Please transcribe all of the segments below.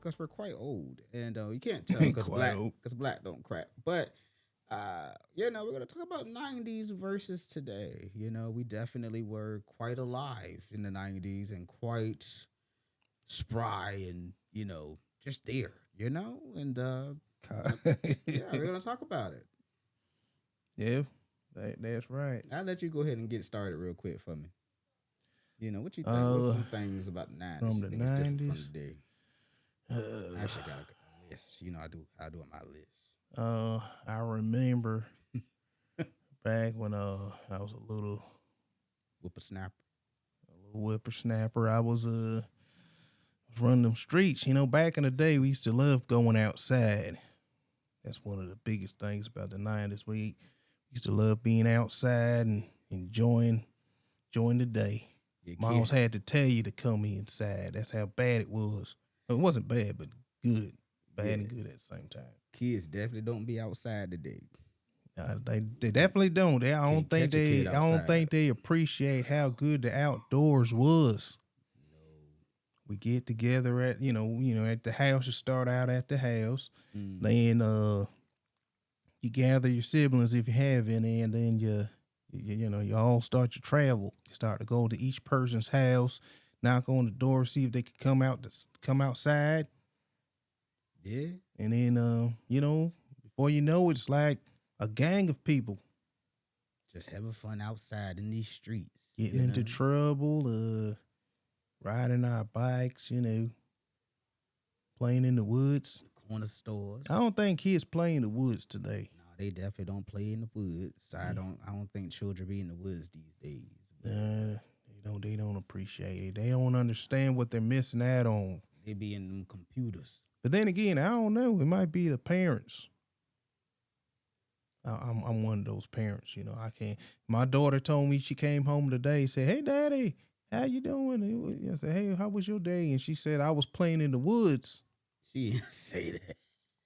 because we're quite old, and you can't tell because Quite old. black don't crack. But we're gonna talk about '90s versus today. We definitely were quite alive in the '90s and quite spry and just there. And yeah, we're gonna talk about it. Yeah, that's right. I'll let you go ahead and get started real quick for me. What you think? What's Uh, some things about the '90s from you the think is different from nineties. today? I Uh, actually got a list. I do on my list. I remember back when I was Whippersnapper. a little whippersnapper. I was running them streets. Back in the day, we used to love going outside. That's one of the biggest things about the '90s. We used to love being outside and enjoying the day. Yeah, Moms kids. had to tell you to come inside. That's how bad it was. It wasn't bad, but good. Bad Yeah, and good at the same time. kids definitely don't be outside today. They definitely don't. I don't Can't think catch a kid I don't outside. think they appreciate how good the outdoors was. We get together at at the house. You start out at the house, Mm. then you gather your siblings if you have any, and then you all start your travel. You start to go to each person's house, knock on the door, see if they can come outside, Yeah, and then before you know it, it's like a gang of people just having fun outside in these streets. getting into trouble, riding our bikes, playing in the woods. Corner stores. I don't think kids play in the woods today. No, they definitely don't play in the woods. I Yeah. don't. I don't think children be in the woods these days. They don't appreciate it. They don't understand what they're missing out on. They be in them computers. But then again, I don't know. It might be the parents. I'm one of those parents. I can't. My daughter told me she came home today. Said, "Hey, Daddy, how you doing?" I said, "Hey, how was your day?" And she said, "I was playing in the woods." She didn't say that.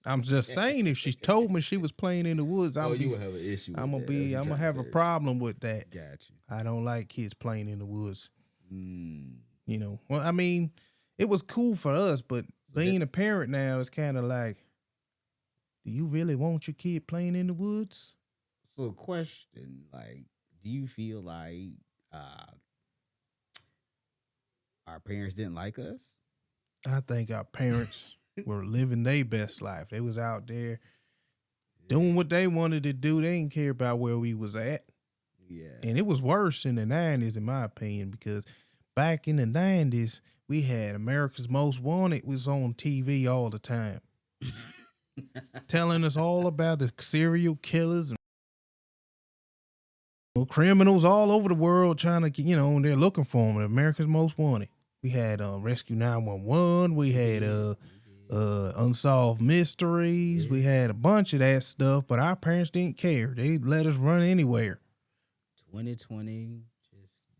I'm just saying, if she told me she was playing in the woods, You would have an issue. I'm with that. That's what gonna you're trying have to a say. problem with that. Got you. I don't like kids playing in the woods. Mm. Well, I mean, it was cool for us, but being a parent now is kind of like, do you really want your kid playing in the woods? So, question: like, do you feel like our parents didn't like us? I think our parents were living their best life. They was out there doing what they wanted to do. They didn't care about where we was at. Yeah. And it was worse in the '90s, in my opinion, because back in the '90s, we had America's Most Wanted was on TV all the time, telling us all about the serial killers and criminals all over the world trying to, they're looking for them. America's Most Wanted. We had Rescue 911. We had Unsolved Mysteries. Yeah. We had a bunch of that stuff, but our parents didn't care. They let us run anywhere. 2020.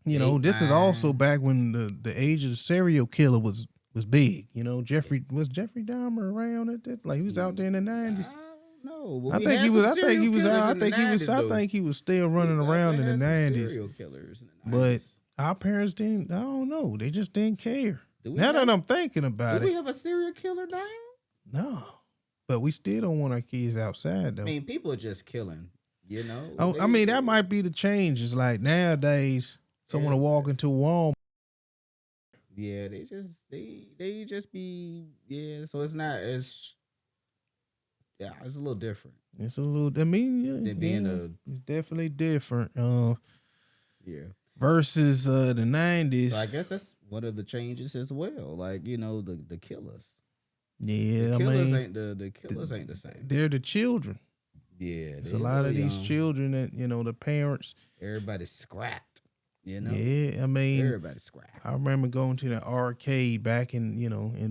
This is also back when the age of the serial killer was big. Was Jeffrey Dahmer around at that? Like he was out there in the '90s. No, I think he was. I think he was out. I think he was still running around in the '90s. Serial killers in the 90s. But our parents didn't. I don't know. They just didn't care. Now that I'm thinking about do we have a serial killer now? No, but we still don't want our kids outside though. I mean, people are just killing. Oh, I mean that might be the change. It's like nowadays, someone will walk into Walmart. Yeah, they just be So it's not as it's a little different. It's a little. I mean, than being it's definitely different. Yeah. Versus the '90s. So I guess that's one of the changes as well. Like the killers. Yeah, the killers ain't the killers ain't the same. They're the children. Yeah, there's a lot of these children that the parents. Everybody's scrapped. Yeah, I mean, everybody's scrapped. I remember going to the arcade back in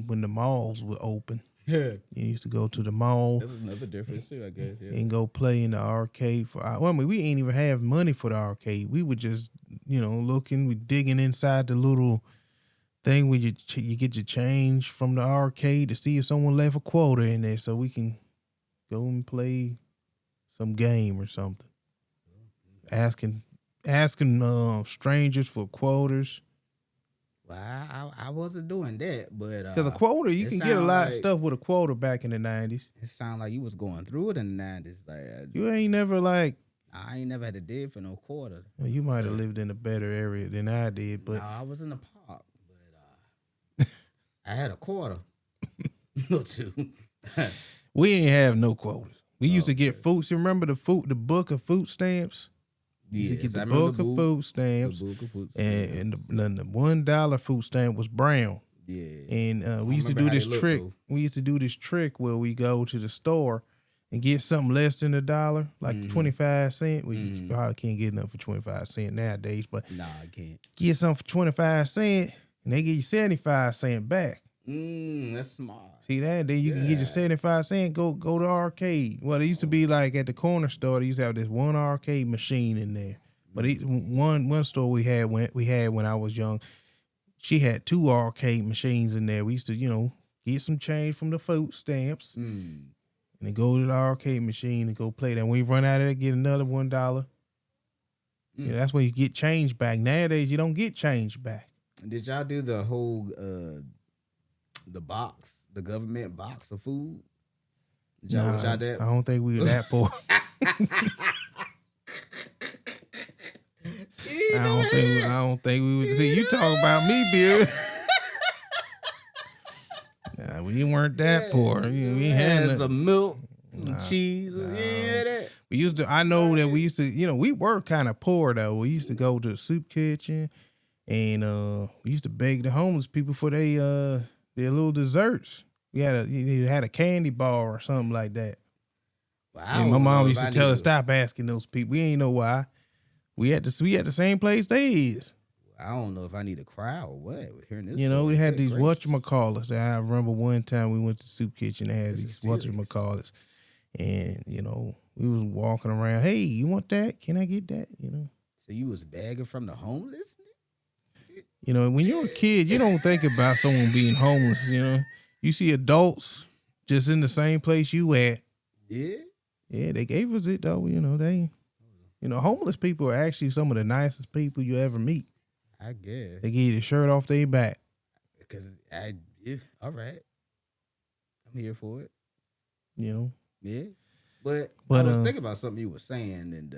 when the malls were open. Yeah, you used to go to the mall. That's another difference too, I guess. Yeah, and go play in the arcade for. Well, I mean, we ain't even have money for the arcade. We would just we digging inside the little thing where you get your change from the arcade to see if someone left a quarter in there, so we can go and play some game or something. Asking strangers for quarters. Well, I wasn't doing that, but Because a quota, you it can get a sound lot of like stuff with a quota back in the 90s. it sound like you was going through it in the 90s. Like You ain't never like, I ain't never had to dig for no quarter. well, you might have Sir. lived in a better area than I did, No, but I was in the park, but I had a quarter. No two. we ain't have no quotas. We used to get Okay. food. You remember the book of food stamps? You used to get Yes, the I remember book of food the stamps, book of food and stamps. the $1 food stamp was brown. Yeah. And I we don't used to remember do how they this look trick. though. We used to do this trick where we go to the store and get something less than $1, like 25 cents. Well, you probably can't get nothing for 25 cents nowadays, but Nah, I can't. get something for 25 cents and they give you 75 cents back. That's smart. See that? Then you can get your 75 cents, go to the arcade. Well, it used to be like at the corner store, they used to have this one arcade machine in there. But one store we had when I was young, she had 2 arcade machines in there. We used to, get some change from the food stamps and then go to the arcade machine and go play that. When we run out of it, get another $1. Yeah, that's when you get change back. Nowadays, you don't get change back. Did y'all do the whole the government box of food? Did y'all, was y'all I that? don't think we were that poor. I don't think we would. See, you talk about me, Bill. Nah, we weren't that poor. We had some milk, some cheese. You hear that? We used to. I know that we used to. We were kind of poor though. We used to go to the soup kitchen, and we used to beg the homeless people for their little desserts. We had a candy bar or something like that. Well, And my mom used to tell us, stop asking those people. We ain't know why. We at the same place they is. I don't know if I need to cry or what. Hearing this, We had these whatchamacallits that I remember one time we went to the soup kitchen. They had these whatchamacallits. And, we was walking around. Hey, you want that? Can I get that? So you was begging from the homeless? When you're a kid, you don't think about someone being homeless, You see adults just in the same place you at. Yeah. Yeah, they gave us it though. Homeless people are actually some of the nicest people you ever meet. I guess. They give you the shirt off their back. Because all right. I'm here for it. Yeah. But I was thinking about something you were saying, and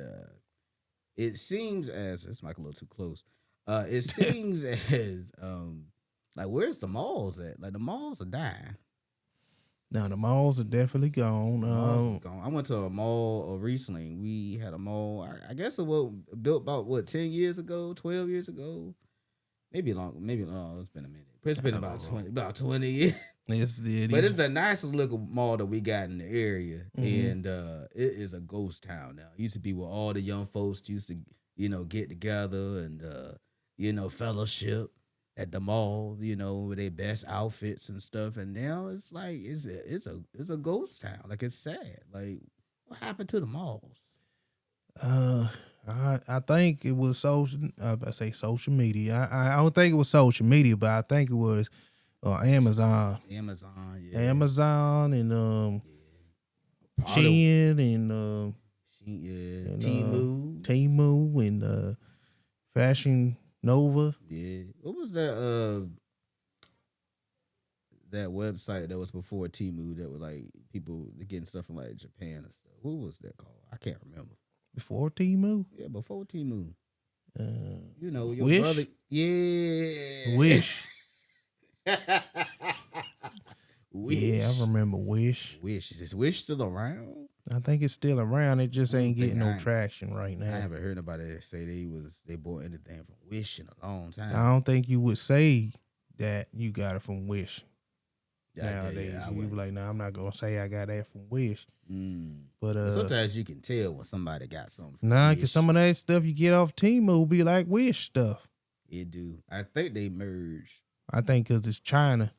it seems as this mic a little too close. It seems as like where's the malls at? Like the malls are dying. Now the malls are definitely gone. I went to a mall recently. We had a mall. I guess it was built about 10 years ago, 12 years ago, maybe long. Maybe no, it's been a minute. It's been about 20 years. But it's the nicest looking mall that we got in the area, and it is a ghost town now. It used to be where all the young folks used to, get together and fellowship at the mall, with their best outfits and stuff. And now it's like it's a ghost town. Like it's sad. Like what happened to the malls? I think it was social media. I don't think it was social media, but I think it was Amazon. Yeah. Amazon and Shein and Temu and Fashion Nova. Yeah. What was that that website that was before Temu that was like people getting stuff from like Japan and stuff? What was that called? I can't remember. Before Temu? Yeah, before Temu. Your Wish? brother. Yeah. Wish. Wish. Yeah, I remember Wish. Is Wish still around? I think it's still around. It just ain't getting no traction right now. I haven't heard nobody say they bought anything from Wish in a long time. I don't think you would say that you got it from Wish. Nowadays, you be like, I'm not gonna say I got that from Wish. But sometimes you can tell when somebody got something. Because some of that stuff you get off Temu be like Wish stuff. It do. I think they merged. I think because it's China,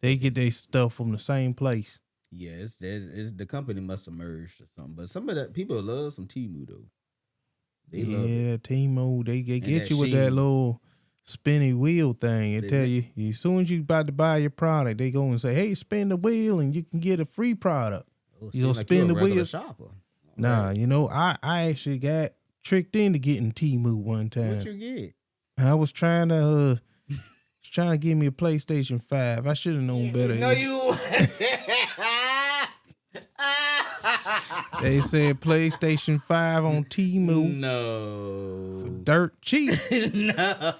they get their stuff from the same place. Yeah, it's the company must have merged or something. But some of the people love some Temu though. They love it. Temu, they get you with that little spinny wheel thing. They tell you as soon as you about to buy your product, they go and say, "Hey, spin the wheel and you can get a free product." You'll spin the wheel. Shopper. Nah, I actually got tricked into getting Temu one time. What you get? I was trying to trying to give me a PlayStation 5. I should have known better. No, you. They said PlayStation 5 on Temu No. for dirt cheap. No.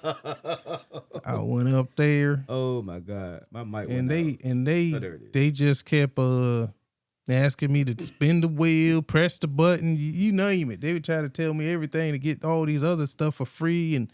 I went up there Oh my God, my mic and went out. There it is. they just kept asking me to spin the wheel, press the button, you name it. They would try to tell me everything to get all these other stuff for free and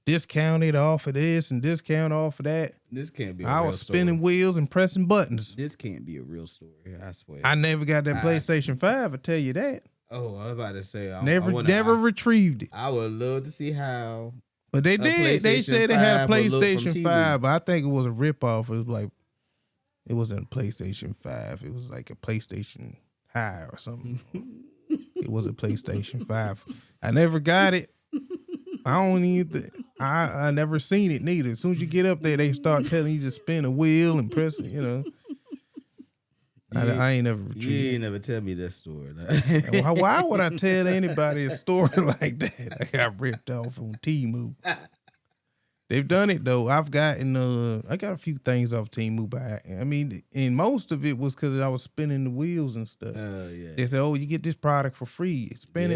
discounted off of this and discount off of that. This can't be. I was spinning wheels and pressing buttons. This can't be a real story. I swear. I never got that PlayStation 5. I tell you that. Oh, I was about to say. Never retrieved it. I would love to see how. But they did. They said they had a PlayStation 5, but I think it was a ripoff. It was like, it wasn't a PlayStation 5. It was like a PlayStation High or something. It was a PlayStation 5. I never got it. I don't even. I never seen it neither. As soon as you get up there, they start telling you to spin a wheel and press it. You know. I ain't never retrieved. You ain't never tell me that story. Why would I tell anybody a story like that? I got ripped off on Temu. They've done it though. I've gotten I got a few things off Temu, but I mean, and most of it was because I was spinning the wheels and stuff. Oh yeah. They said, "Oh, you get this product for free. Spin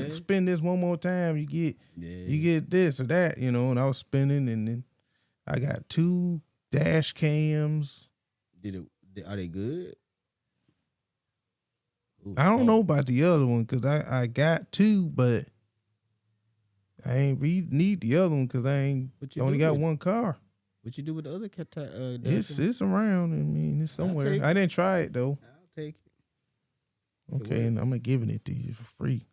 this one more time. You get this or that." You know, and I was spinning, and then I got 2 dash cams. Are they good? Ooh, I don't know about the other one because I got 2, but I ain't really need the other one because I only got one car. What you do with the other cat? It's around. I mean, it's somewhere. I didn't try it though. I'll take it. Okay, and I'm giving it to you for free.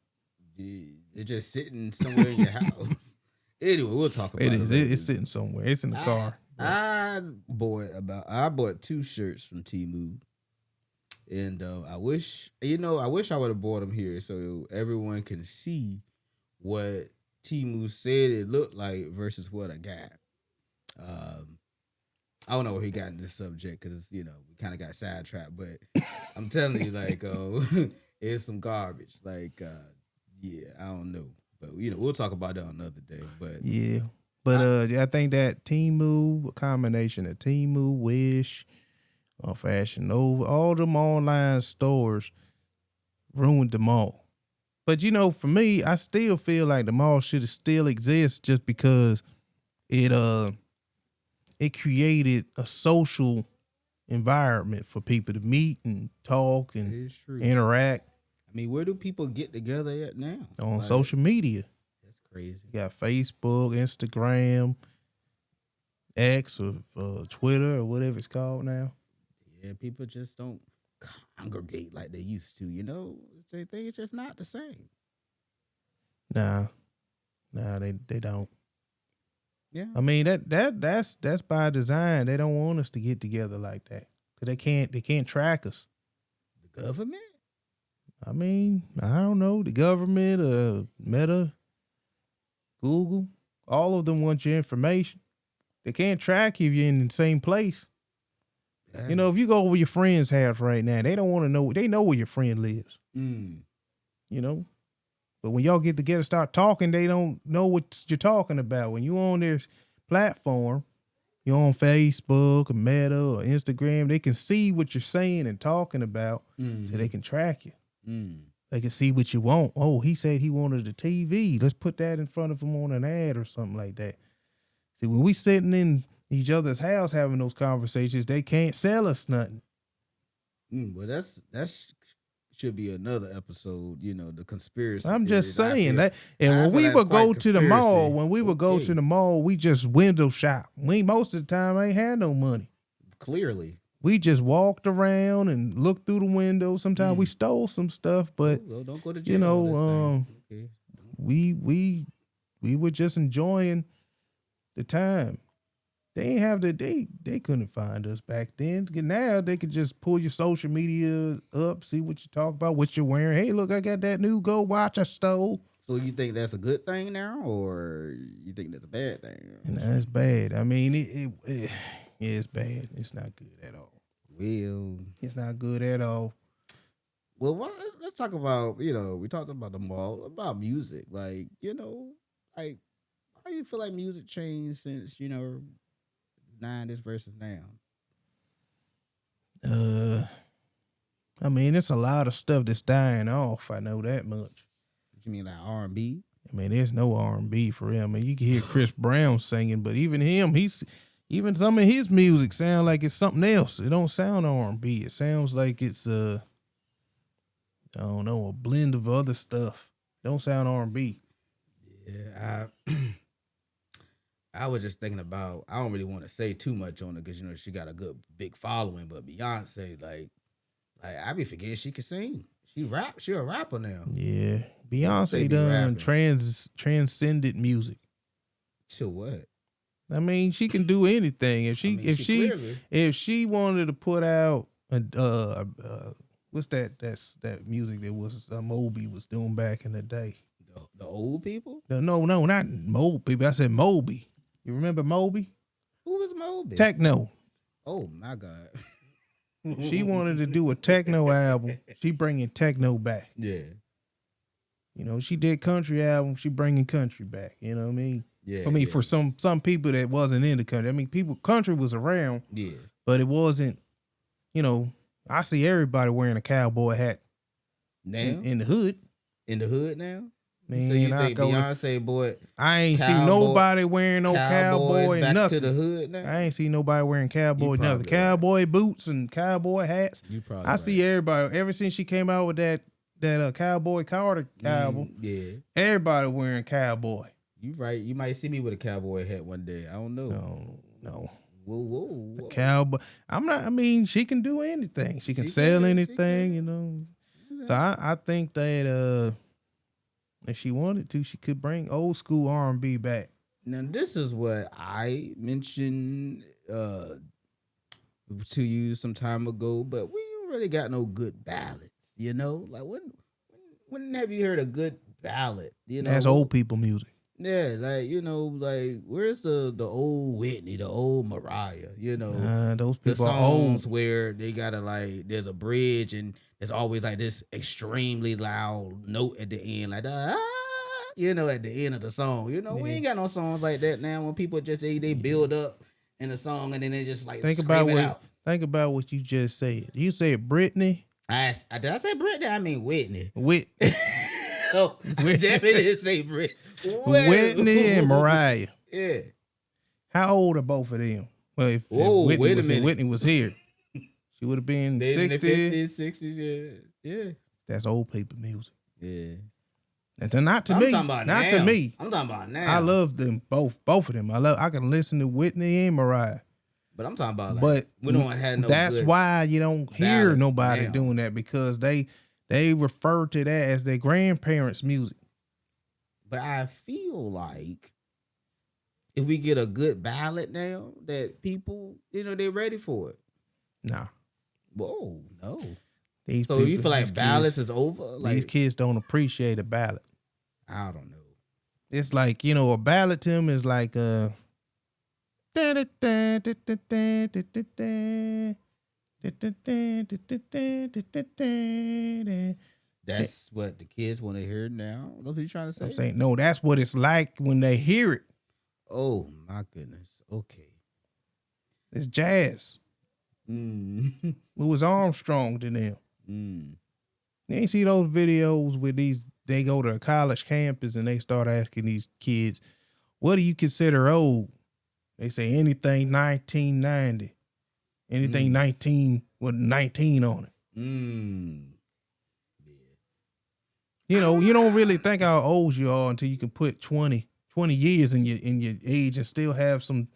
It's just sitting somewhere in your house. Anyway, we'll talk about it. It's sitting somewhere. It's in the car. I bought 2 shirts from Temu. And I wish I would have bought them here so everyone can see what Temu said it looked like versus what I got. I don't know where he got in this subject because we kind of got sidetracked, but I'm telling you, like, it's some garbage. Like, I don't know, but we'll talk about that another day. But yeah, but I think that Temu, a combination of Temu, Wish, Fashion Nova, all them online stores ruined the mall. But for me, I still feel like the mall should still exist just because it created a social environment for people to meet and talk and interact. I mean, where do people get together at now? On social media. That's crazy. You got Facebook, Instagram, X, or Twitter, or whatever it's called now. Yeah, people just don't congregate like they used to, They think it's just not the same. Nah, they don't. Yeah. I mean that's by design. They don't want us to get together like that. Cause they can't track us. The government? I mean, I don't know. The government, Meta, Google, all of them want your information. They can't track you if you're in the same place. If you go over your friend's house right now, they don't want to know. They know where your friend lives. But when y'all get together, start talking, they don't know what you're talking about. When you're on their platform, you're on Facebook or Meta or Instagram, they can see what you're saying and talking about, so they can track you. They can see what you want. Oh, he said he wanted a TV. Let's put that in front of him on an ad or something like that. See, when we sitting in each other's house having those conversations, they can't sell us nothing. Well, that's should be another episode. The conspiracy. I'm just saying that. And when we would go to the mall, we just window shop. We most of the time ain't had no money. Clearly, we just walked around and looked through the window. Sometimes we stole some stuff, but don't go to jail. Okay. we were just enjoying the time. They ain't have they couldn't find us back then. Now they could just pull your social media up, see what you talk about, what you're wearing. Hey, look, I got that new Go watch I stole. So you think that's a good thing now, or you think that's a bad thing? No, it's bad. I mean, it's bad. It's not good at all. Well, it's not good at all. Well, let's talk about, we talked about the mall, about music. Like, like, how you feel like music changed since, '90s versus now? I mean, it's a lot of stuff that's dying off. I know that much. What you mean, like R&B? I mean, there's no R&B for him. I mean, you can hear Chris Brown singing, but even him, even some of his music sound like it's something else. It don't sound R&B. It sounds like it's I don't know, a blend of other stuff. It don't sound R&B. Yeah, I was just thinking about. I don't really want to say too much on it because she got a good big following. But Beyonce, like I be forgetting she can sing. She rap. She a rapper now. Yeah, Beyonce Beyonce be done rapping. transcended music. To what? I mean, she can do anything. If I she mean, if she she clearly if she wanted to put out a what's that music that was Moby was doing back in the day. the old people. No, not Moby. I said Moby. You remember Moby? Who was Moby? Techno. Oh my God. She wanted to do a techno album. She bringing techno back. Yeah. She did country album. She bringing country back. You know what I mean? Yeah. I mean, yeah. for some people that wasn't in the country. I mean, country was around. Yeah. But it wasn't. I see everybody wearing a cowboy hat Now in the hood. in the hood now. Man, So you think Beyonce bought I ain't see cowboy- nobody wearing no cowboys cowboy back nothing. to the hood now? I ain't see nobody wearing cowboy You nothing. probably Cowboy boots and cowboy hats. You probably I see everybody. Ever since she came out with that Cowboy Carter album, Yeah. everybody wearing cowboy. You right. You might see me with a cowboy hat one day. I don't know. No. Whoa. Cowboy. I'm not. I mean, she can do anything. She can sell anything. So I think that if she wanted to, she could bring old school R&B back. Now this is what I mentioned to you some time ago, but we ain't really got no good ballads. Like when have you heard a good ballad? That's old people music. Yeah, like where's the old Whitney, the old Mariah? Those The people are songs old. where they gotta there's a bridge and there's always like this extremely loud note at the end, like at the end of the song. We ain't got no songs like that now. When people just they build up in a song and then they just like Think about what you just said. You said Britney. Did I say Britney? I mean Whitney. Oh, I definitely didn't say Britney. Whitney and Mariah. Yeah. How old are both of them? Well, if wait a minute. Whitney was here, she would have been They in the 60. 50s, 60s, yeah. That's old people music. Yeah. And not to I'm me. talking about Not now. to me. I'm talking about now. I love them both of them. I can listen to Whitney and Mariah. But I'm talking about But we don't have no that's good why you don't hear ballads nobody now. doing that, because they refer to that as their grandparents' music. But I feel like if we get a good ballad now, that people, they're ready for it. Nah. Whoa, no. So you feel like ballads is over? Like these kids don't appreciate a ballad. I don't know. It's like, a ballad to them is like that's what the kids want to hear now. That's what you trying to say? I'm saying, no, that's what it's like when they hear it. Oh my goodness. Okay. It's jazz. Louis Armstrong to them. You ain't see those videos where they go to a college campus and they start asking these kids, what do you consider old? They say anything 1990. Anything 19 with 19 on it. Yeah. You don't really think how old you are until you can put 20 years in your age and still have some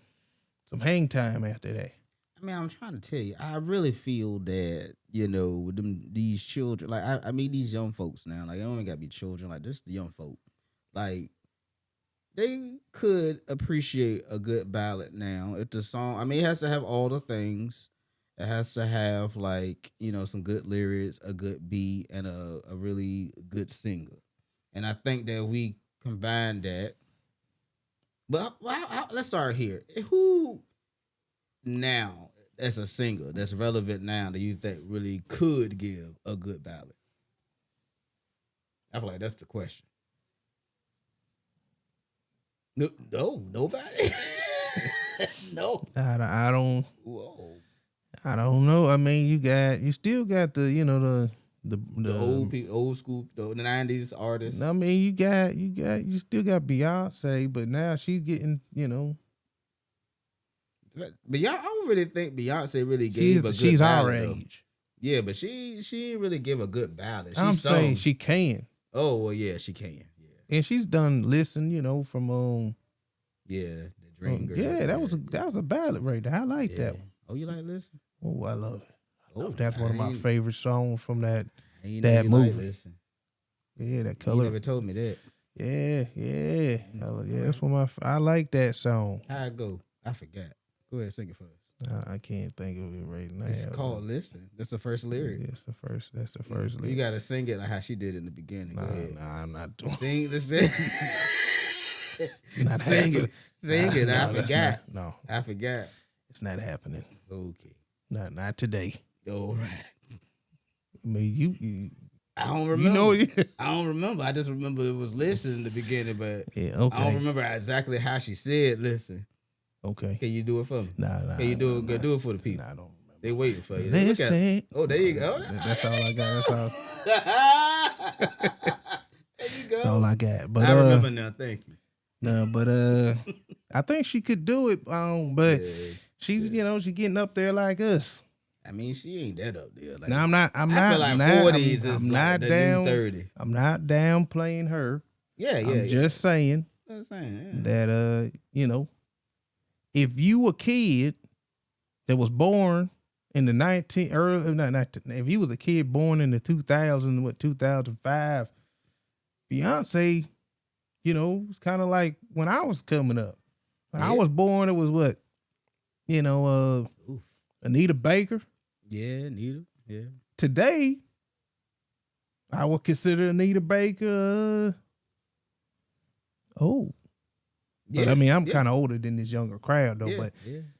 hang time after that. I mean, I'm trying to tell you, I really feel that, these children, like, I mean, these young folks now, like, they don't even got to be children, like, just the young folk, like, they could appreciate a good ballad now if the song, I mean, it has to have all the things. It has to have, like, some good lyrics, a good beat, and a really good singer. And I think that we combine that. But let's start here. Who now, as a singer, that's relevant now, that you think really could give a good ballad? I feel like that's the question. No, nobody. No. I don't. Whoa. I don't know. I mean, you still got the, The old people, old school, the '90s artists. I mean, you still got Beyonce, but now she's getting, But y'all, I don't really think Beyonce really gave a good she's our ballad. Though. age. Yeah, but she didn't really give a good ballad. I'm saying she can. Oh well, yeah, she can. Yeah, And she's done listen, from yeah, the Dream Girl. yeah, that was a ballad right there. I like that one. Oh, you like listen? Oh, I love it. Oh, That's one of my favorite songs from that movie. movie. Listen. Yeah, that You color. never told me that. Yeah. That's one of I like that song. How it go? I forgot. Go ahead, sing it for us. I can't think of it right now. It's called "Listen." That's the first lyric. Yeah, that's the first lyric. You gotta sing it like how she did in the beginning. Nah, I'm not doing. Sing the sing. It's not sing happening. it. Sing it. I forgot. No, I forgot. it's not happening. Okay. Not today. All right. I mean, you I don't remember. Yeah. I don't remember. I just remember it was "Listen" in the beginning, but Yeah, okay. I don't remember exactly how she said "Listen." Okay. Can you do it for me? Nah. Can you do it? Do it for the people. Nah, I don't remember. They waiting for you. Listen. Oh, there you go. That's all I got. There you go. That's all I got. But I remember now. Thank you. No, but I think she could do it. But she's she's getting up there like us. I mean, she ain't that up there. Like, now I'm not. I feel like 40s is like the new 30. I'm not downplaying her. Yeah. I'm just saying that if you a kid that was born in the if you was a kid born in the 2005, Beyonce, it's kind of like when I was coming up. When I was born, it was what, Anita Baker. Yeah, Anita. Yeah. Today, I would consider Anita Baker. But I mean, I'm kind of older than this younger crowd though. But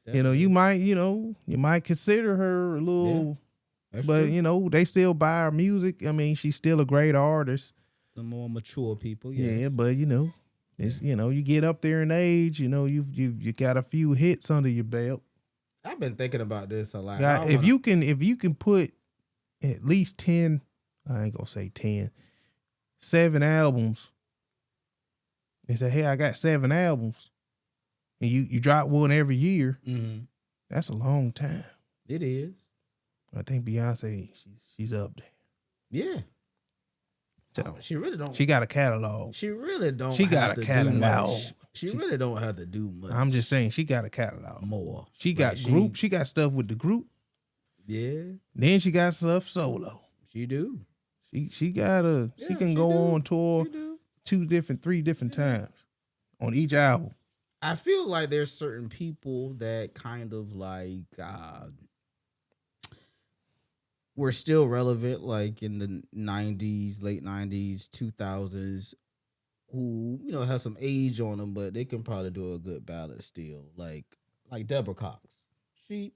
you might consider her a little. But true. They still buy her music. I mean, she's still a great artist. The more mature people, yeah. But it's you get up there in age. You got a few hits under your belt. I've been thinking about this a lot. If you can put at least 10, I ain't gonna say 10, 7 albums. And say, hey, I got 7 albums, and you drop one every year. Mm-hmm. That's a long time. It is. I think Beyonce, she's up there. Yeah. So she really don't. She got a catalog. She really don't. She got a catalog. She really don't have to do much. I'm just saying, she got a catalog. More. She got group. She got stuff with the group. Yeah. Then she got stuff solo. She do. She got a. Yeah, she can go on tour. 3 different times on each album. I feel like there's certain people that kind of like were still relevant, like in the 90s, late 90s, 2000s, who have some age on them, but they can probably do a good ballad still, like Deborah Cox. She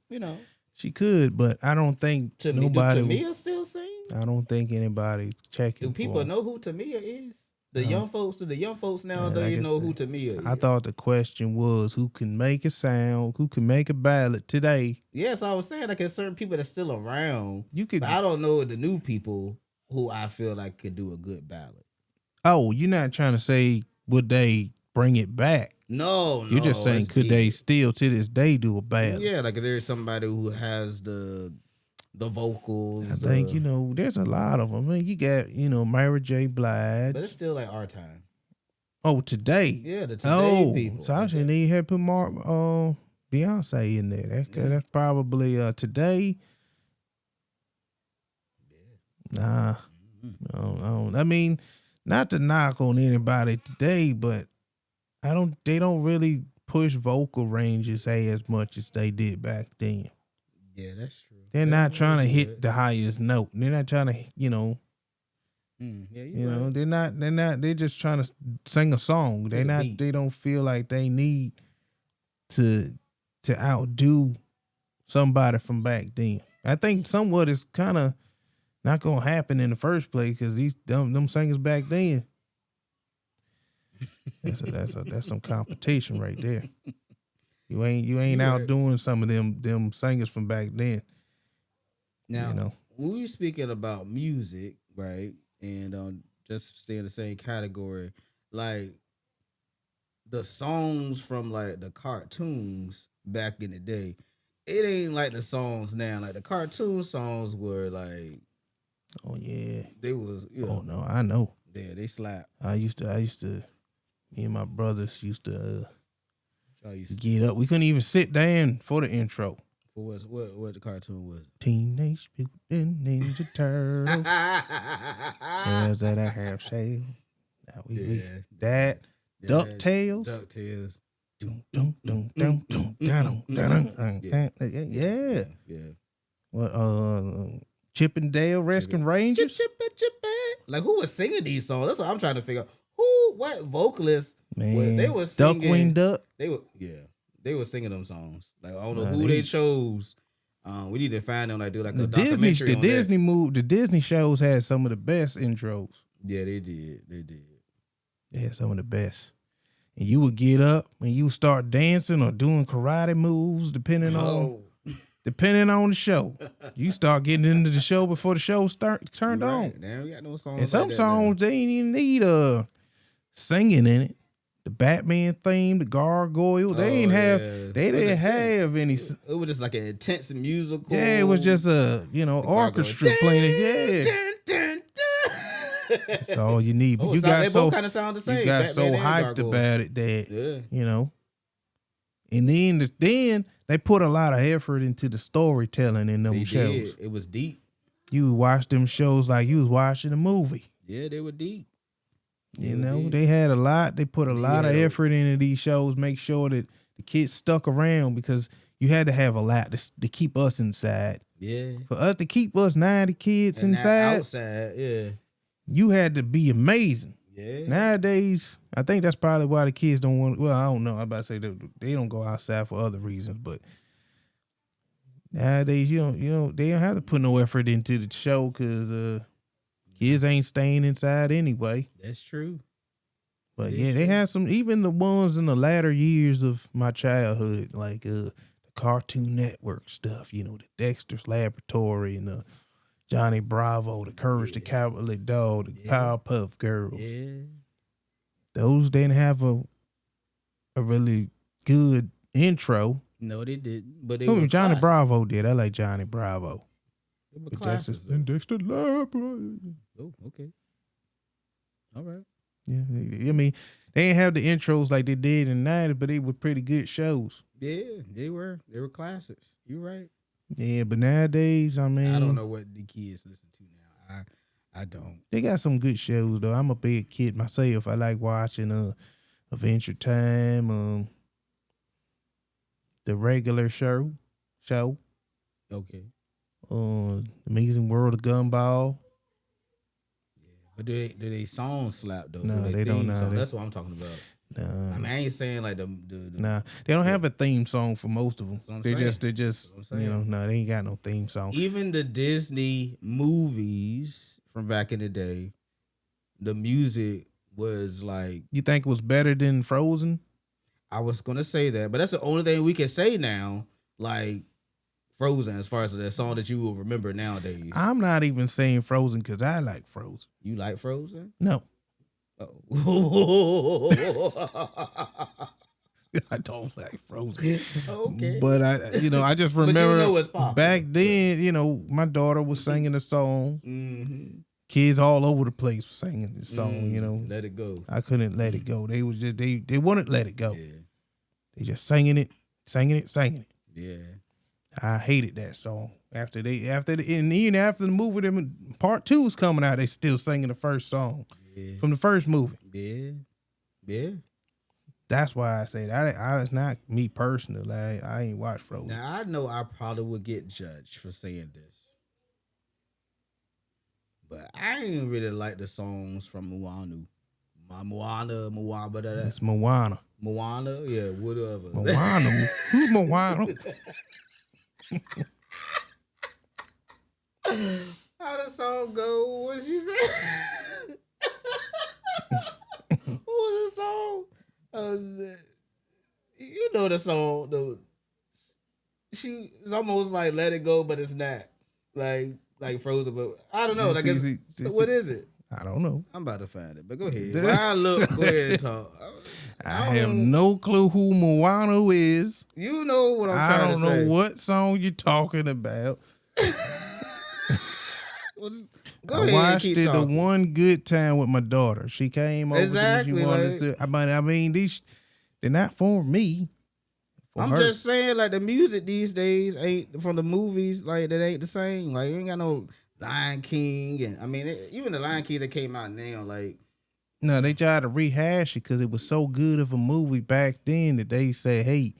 could, but I don't think nobody. Tamia still sing. I don't think anybody's checking. Do people know who Tamia is? The young folks now don't even know who Tamia is. I thought the question was who can make a sound, who can make a ballad today. Yes, I was saying like there's certain people that's still around. But I don't know the new people who I feel like could do a good ballad. Oh, you're not trying to say would they bring it back? No, you're just saying could they still to this day do a ballad? Yeah, like if there's somebody who has the vocals. I think there's a lot of them. I mean, you got Mary J. Blige, but it's still like our time. Oh, today. Yeah, the today people. So I shouldn't need to put Beyonce in there. That's probably today. Yeah. Nah, no. I mean, not to knock on anybody today, but they don't really push vocal ranges as much as they did back then. Yeah, that's true. They're not trying to hit the highest note. They're not trying to, they're just trying to sing a song. They don't feel like they need to outdo somebody from back then. I think somewhat is kind of not gonna happen in the first place because them singers back then. That's some competition right there. You ain't You out right. doing some of them singers from back then. Now, You know. when we speaking about music, right, and just stay in the same category, like the songs from like the cartoons back in the day, it ain't like the songs now. Like the cartoon songs were like Oh yeah. they was Oh no, I know. yeah, they slap. I used to. Me and my brothers used to I used to, get up. We couldn't even sit down for the intro. for what the cartoon was. Teenage Mutant Ninja Turtles. Tales that I have sailed. Now we that DuckTales. DuckTales. Dum, dum, dum, dum, dum, dum, dum, dum. Yeah. Yeah. What Chip and Dale Rescue Rangers? Chip. Like who was singing these songs? That's what I'm trying to figure out. Who, what vocalists? Man, They were singing. Duckwing Duck. They were singing them songs. Like I don't know Nah, who they chose. We need to find them. Like do like a documentary on the Disney shows had some of the best intros. Yeah, they did. They had some of the best. And you would get up and you would start dancing or doing karate moves, depending on the show. You start getting into the show before the show turned on. Damn, we got no songs. And some like that songs they ain't even need singing in it. The Batman theme, the Gargoyle, they didn't have any. It was just like an intense musical. Yeah, it was just a orchestra playing. Yeah. That's all you need. But they both kind of sound the same. You got Batman so and hyped Gargoyle. about it that and then they put a lot of effort into the storytelling in them They shows. did. It was deep. You would watch them shows like you was watching a movie. Yeah, they were deep. They had a lot. They put a lot of effort into these shows, make sure that the kids stuck around because you had to have a lot to keep us inside. Yeah. For us to keep us 90 kids And inside, outside, yeah. you had to be amazing. Yeah. Nowadays, I think that's probably why the kids don't want. Well, I don't know. I'm about to say they don't go outside for other reasons, but nowadays they don't have to put no effort into the show because kids ain't staying inside anyway. That's true. But yeah, they had some, even the ones in the latter years of my childhood, like the Cartoon Network stuff, the Dexter's Laboratory and the Johnny Bravo, the Courage the Cowardly Dog, the Powerpuff Girls. Yeah. Those didn't have a really good intro. No, they didn't. But Johnny Bravo did. I like Johnny Bravo. They were classics, Dexter's Laboratory. Oh, okay. All right. Yeah, I mean, they didn't have the intros like they did in the 90s, but they were pretty good shows. Yeah, they were. They were classics. You're right. Yeah, but nowadays, I mean, I don't know what the kids listen to now. I don't. They got some good shows though. I'm a big kid myself. I like watching Adventure Time, the regular show. Okay. Amazing World of Gumball. But do they songs slap though? No, they don't. That's what I'm talking about. No, I mean I ain't saying like the nah, they don't have a theme song for most of them. They just they ain't got no theme song. Even the Disney movies from back in the day, the music was like. You think it was better than Frozen? I was gonna say that, but that's the only thing we can say now. Like Frozen, as far as the song that you will remember nowadays. I'm not even saying Frozen because I like Frozen. You like Frozen? No. Oh. I don't like Frozen. Okay. But I just remember it's popular. Back then, my daughter was singing the song. Mm-hmm. Kids all over the place were singing this song, Let it go. I couldn't let it go. They was just they wouldn't let it go. Yeah. They just singing it. Yeah. I hated that song. And even after the movie, them part 2 was coming out, they still singing the first song from the first movie. Yeah. Yeah. That's why I said it's not me personally. I ain't watched Frozen. Now I know I probably would get judged for saying this, but I ain't really like the songs from Moana. It's Moana. Moana, yeah, whatever. Moana? Who's Moana? How the song go? What she said? What was the song? You know the song. She it's almost like Let It Go, but it's not like Frozen. But I don't know. Yeah, Like, what is it? I don't know. I'm about to find it, but go ahead. While I look, go ahead and talk. I have no clue who Moana is. You know what I'm I trying to say. don't know what song you're talking about. Go I ahead watched and keep it talking. the one good time with my daughter. She came over. Exactly, She wanted to. I mean, they're not for me. I'm just saying, like, the music these days ain't from the movies. Like, that ain't the same. Like, you ain't got no Lion King, and I mean, even the Lion King that came out now, like. No, they tried to rehash it because it was so good of a movie back then that they said, "Hey,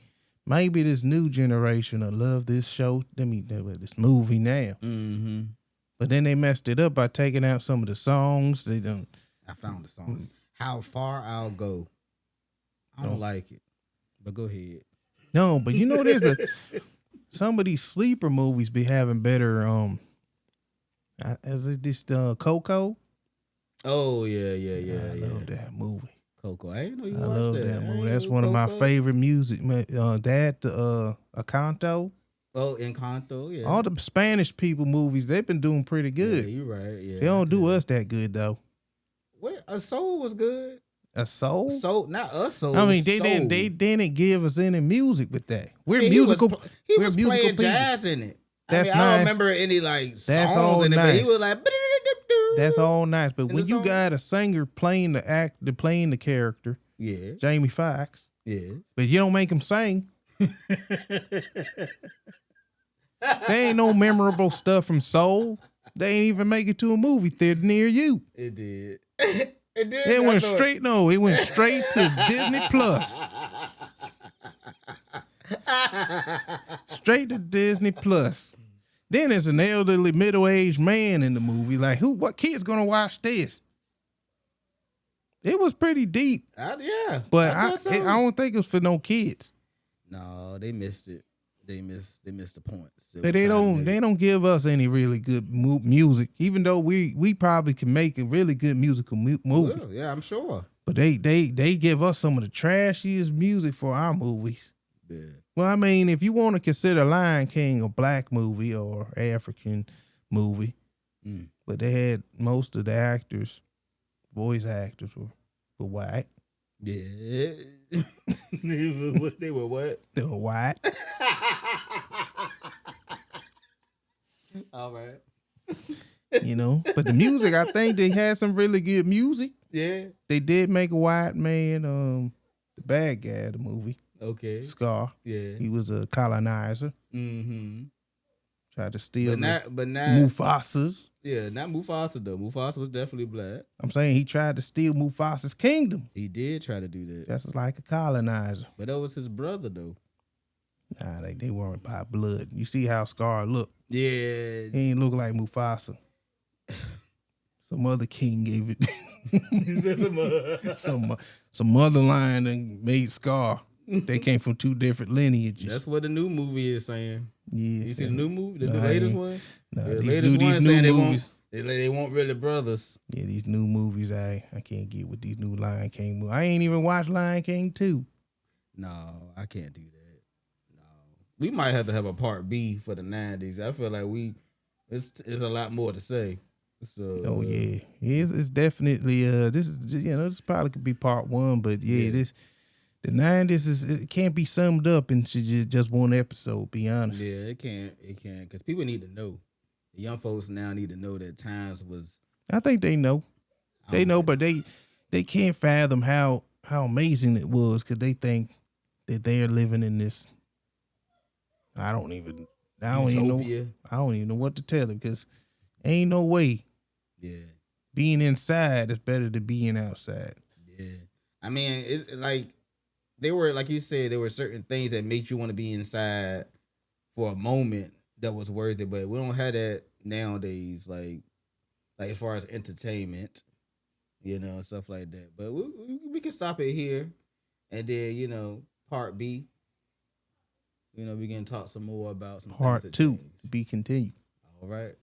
maybe this new generation will love this show. This movie now." Mm-hmm. But then they messed it up by taking out some of the songs. They don't. I found the songs. How Far I'll Go. I don't like it, but go ahead. No, but you know, some of these sleeper movies be having better. Is it this Coco? Oh yeah. I love that movie. Coco. I didn't know you I watched love that movie. That's one of my favorite music. Encanto. Oh, Encanto, yeah. All the Spanish people movies, they've been doing pretty good. Yeah, you're right. Yeah, they don't do us that good though. What? A Soul was good. A Soul? Soul, not a Soul. I mean, they didn't give us any music with that. We're he musical. He we're was musical playing people. jazz in it. That's I nice. don't remember any like That's songs all in it, nice. but he was like. That's all nice, but when you song? got a singer playing the character, yeah, Jamie Foxx, yeah, but you don't make him sing. There ain't no memorable stuff from Soul. They ain't even make it to a movie theater near you. It did. It did. It went straight. No, it went straight to Disney Plus. Straight to Disney Plus. Then there's an elderly middle-aged man in the movie. Like, what kid's gonna watch this? It was pretty deep. Yeah, but I don't think it was for no kids. No, they missed it. They missed the point. But they don't give us any really good music, even though we probably can make a really good musical movie. Well, yeah, I'm sure. But they give us some of the trashiest music for our movies. Yeah. Well, I mean, if you want to consider Lion King a black movie or African movie, but they had most of the actors, voice actors were white. Yeah. They were what? They were white. All right. You know, but the music, I think they had some really good music. Yeah. They did make a white man, the bad guy of the movie. Okay. Scar. Yeah. He was a colonizer. Mm-hmm. Tried to steal but not Mufasa's. Yeah, not Mufasa though. Mufasa was definitely black. I'm saying he tried to steal Mufasa's kingdom. He did try to do that. Just like a colonizer. But that was his brother though. Nah, they weren't by blood. You see how Scar looked. Yeah. He ain't look like Mufasa. Some other king gave it. some other line and made Scar. They came from two different lineages. That's what the new movie is saying. Yeah. You see the new movie? The latest one? No, the these new movies. They won't really brothers. Yeah, these new movies, I can't get with these new Lion King movies. I ain't even watched Lion King 2. No, I can't do that. No. We might have to have a part B for the 90s. I feel like it's a lot more to say. So, oh yeah. It's definitely this probably could be part 1, but this the 90s it can't be summed up into just one episode, be honest. Yeah, it can't because people need to know. The young folks now need to know that times was. I think they know. They know, but they can't fathom how amazing it was because they think that they're living in this. I don't even know what to tell them because ain't no way. Yeah. Being inside is better than being outside. Yeah. I mean, it like they were, like you said, there were certain things that made you want to be inside for a moment that was worth it, but we don't have that nowadays, like as far as entertainment, stuff like that. But we can stop it here, and then, part B, we can talk some more about some part things 2 to be continued. All right.